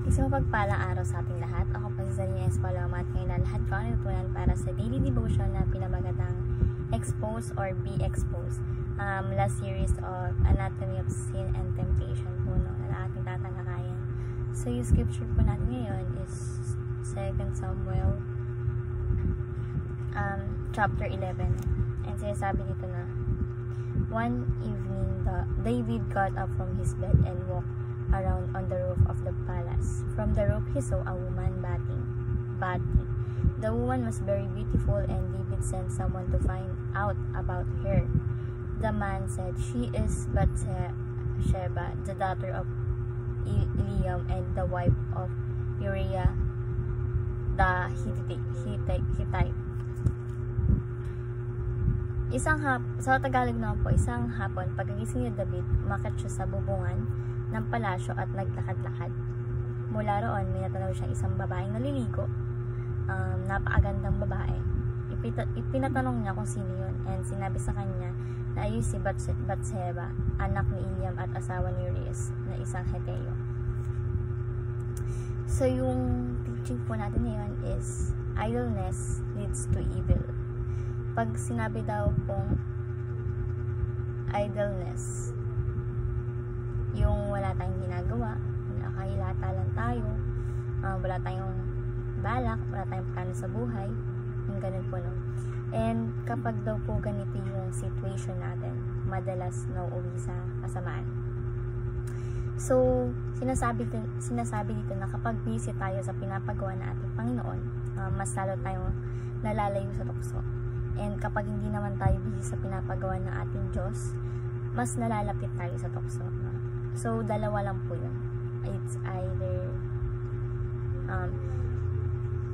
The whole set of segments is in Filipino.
Isang mapagpalang araw sa ating lahat. Ako po si Zarina Espaloma at ngayon na lahat ko ang natutunan para sa daily devotion na pinamagatang Expose or Be Exposed. Last series of Anatomy of Sin and Temptation po na ating tatalakayan. So yung scripture po natin ngayon is 2 Samuel chapter 11. And sinasabi dito na, one evening, David got up from his bed and walked around on the roof of the palace. From the roof he saw a woman bathing. The woman was very beautiful and David sent someone to find out about her. The man said, "She is Bathsheba, the daughter of Eliam and the wife of Uriah the Hittite." Sa Tagalog naman po, isang hapon, pagkagising ni David, umakyat siya sa bubungan ng palasyo at naglakad-lakad. Mula roon, may natanaw siyang isang babaeng naliligo. Napakagandang babae. Ipinatanong niya kung sino yun, and sinabi sa kanya na ayun si Bathsheba, anak ni Eliam at asawa ni Uriah na isang Heteo. So yung teaching po natin ngayon is idleness leads to evil. Pag sinabi daw pong idleness, yung wala tayong ginagawa, nakahilata lang tayo, wala tayong balak, wala tayong plano sa buhay, yung ganun po, no? And kapag daw po ganito yung situation natin, madalas nauuwi sa kasamaan. So, sinasabi dito na kapag busy tayo sa pinapagawa ng ating Panginoon, mas lalo tayong nalalayo sa tukso. And kapag hindi naman tayo busy sa pinapagawa ng ating Diyos, mas nalalapit tayo sa tukso. So, dalawa lang po yun. It's either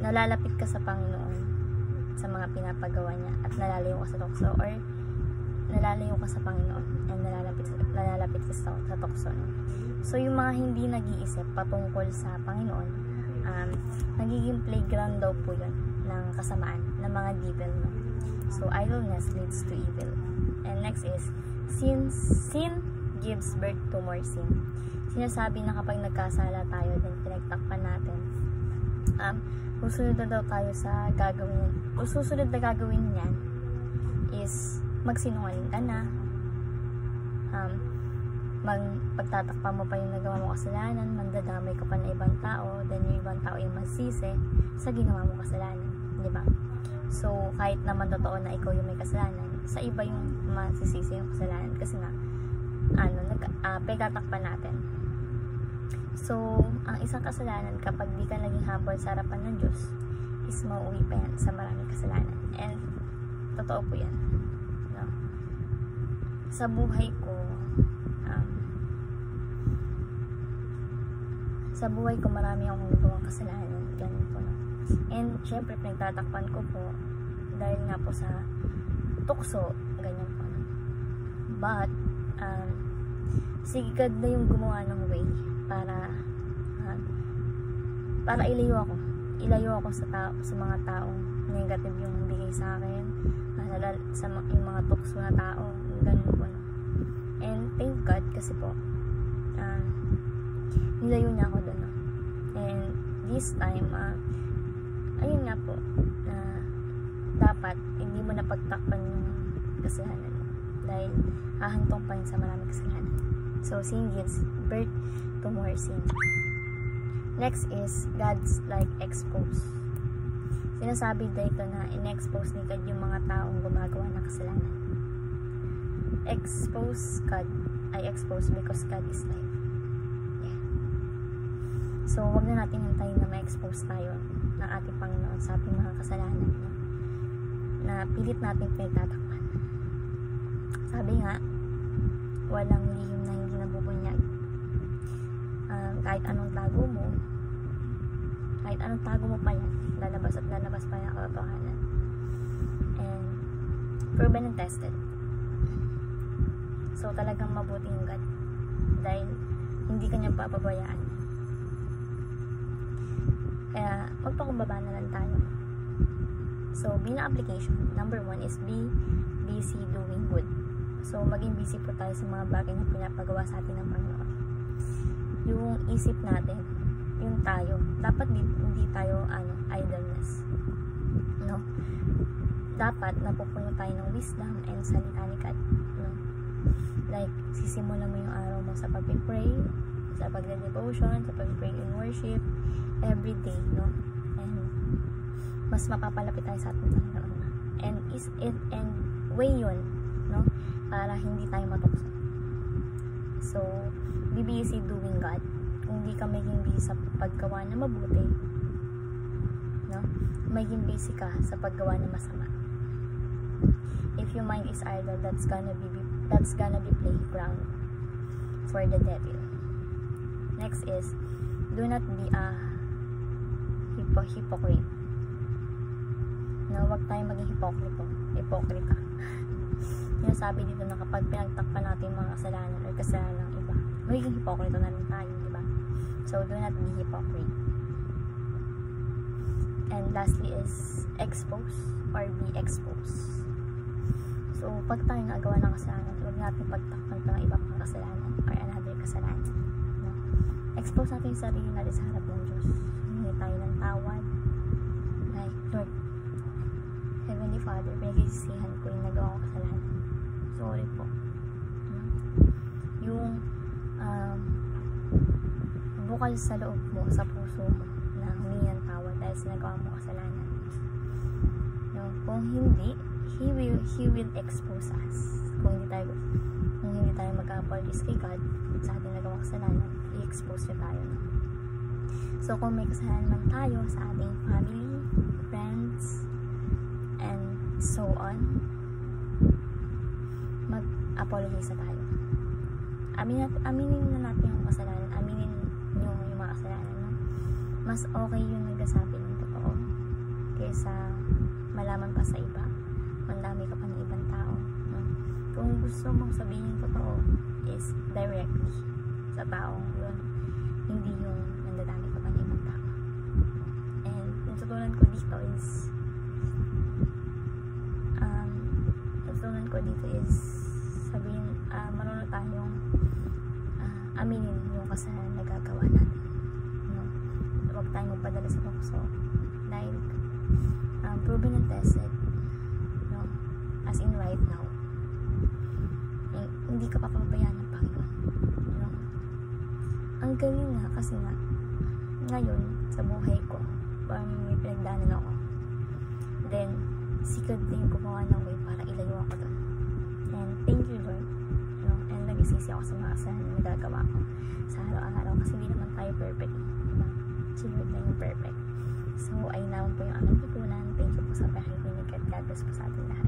nalalapit ka sa Panginoon sa mga pinapagawa niya at nalalayo ka sa tukso, or nalalayo ka sa Panginoon and nalalapit ka sa tukso. No? So, yung mga hindi nag-iisip patungkol sa Panginoon, nagiging playground daw po yun ng kasamaan, ng mga devil. No? So, idleness leads to evil. And next is, sin gives birth to more sin. Sinasabi na kapag nagkasala tayo, then pinagtakpan natin, susunod na daw tayo sa gagawin. Susunod na gagawin niyan is magsinungaling ka na, pagtatakpan mo pa yung nagawa mo kasalanan, mandadamay ka pa ng ibang tao, then yung ibang tao yung masisi sa ginawa mo kasalanan, di ba? So, kahit naman totoo na ikaw yung may kasalanan, sa iba yung masisisi yung kasalanan kasi nga, pagtatakpan natin. So, ang isang kasalanan kapag di ka naging humble sa harapan ng Diyos is mauwi pa yan sa maraming kasalanan. And, totoo po yan. No? Sa buhay ko, marami akong nagawang kasalanan. Ganun po, no? And, syempre, pinagtatakpan ko po dahil nga po sa tukso, ganyan po, no? But, si God na yung gumawa ng way para ilayo ako sa mga taong negative yung bigay sa akin, sa yung mga tukso na tao, ganun po, no? And thank God kasi po nilayo niya ako doon, no? And this time ayun nga po, dapat hindi mo na pagtakpan yung kasalanan dahil hahantong pa yun sa maraming kasalanan. So, sin gives birth to more sin. Next is, God's like expose. Sinasabi dito na in-expose ni God yung mga taong gumagawa ng kasalanan. Expose God. I expose because God is life. Yeah. So, wag na natin hintayin na ma-expose tayo ng ating Panginoon sa ating mga kasalanan, no? Na pilit natin pinagtatakpan. Sabi nga, walang lihim na hindi nabubunyag. Kahit anong tago mo pa yan, lalabas at lalabas pa yung katotohanan. And proven and tested. So talagang mabuti yung God dahil hindi kanya papabayaan. Kaya magpakumbaba na lang tayo. So bilang application, number 1 is be busy doing good. So maging busy po tayo sa mga bagay na pinapagawa sa atin ng Panginoon. Yung isip natin yung tayo. Dapat hindi tayo idleness. No? Dapat napupuno tayo ng wisdom and salita ni God. No? Like, sisimulan mo yung araw mo sa pag-pray, sa pag-devotion, sa pag-pray in worship, every day, no? And mas mapapalapit tayo sa ating Panginoon. And way yun, no? Para hindi tayo matukso. So, be busy doing God. Kung hindi ka maging busy sa paggawa na mabuti, no? Maging busy ka sa paggawa na masama. If your mind is idle, that's gonna be playground for the devil. Next is, do not be a hypocrite. No, wag tayong maging hipokrita. Yung sabi dito na kapag pinagtakpan natin mga kasalanan or kasalanan ng iba, magiging hipokrito na rin tayo, di ba? So, do not be hypocrite. And lastly is, expose or be exposed. So, pag tayo nagawa ng kasalanan, huwag natin pagtakpan ito ng ibang mga kasalanan or another kasalanan. No? Expose natin yung sarili natin sa harap ng Diyos. Hindi tayo ng tawad. Like, Lord, Heavenly Father, pinagsisisihan ko yung nagawa ko kasalanan. Sorry po. No? Yung bukal sa loob mo, sa puso mo, na humingi ng tawad dahil sa nagawa mo kasalanan. No? Kung hindi, He will expose us. Kung hindi tayo mag-apologize kay God sa ating nagawang kasalanan, i-expose niya tayo. No? So, kung may kasalanan man tayo sa ating family, friends, and so on, mag-apologize na tayo. Aminin na natin yung kasalanan. Aminin yung mga kasalanan. No? Mas okay yung nagsasabi ng totoo kaysa malaman pa sa iba. Mandami ka pa ng ibang tao. No? Kung gusto mong sabihin yung totoo is directly sa taong yun, hindi yung nandadami ka pa ng ibang tao. And natutunan ko dito is sabihin, marunong tayong aminin yung kasalanan na gagawa natin. No? Huwag tayong magpadala sa tukso. Like, proven and tested. No? As in right now. Hindi ka papabayaan ng Panginoon. No? Ang galing nga kasi nga, ngayon, sa buhay ko, parang may pinagdaanan ako. Then, si God din gumawa ng way para ilayo ako doon. And thank you, Lord. No? And nagsisisi ako sa mga kasalanan na nagagawa ko sa araw-araw kasi hindi naman tayo perfect. Diba? Si Lord lang yung perfect. So, ayun naman po yung aming tutunan. Thank you po sa pakikinig at God bless po sa ating lahat.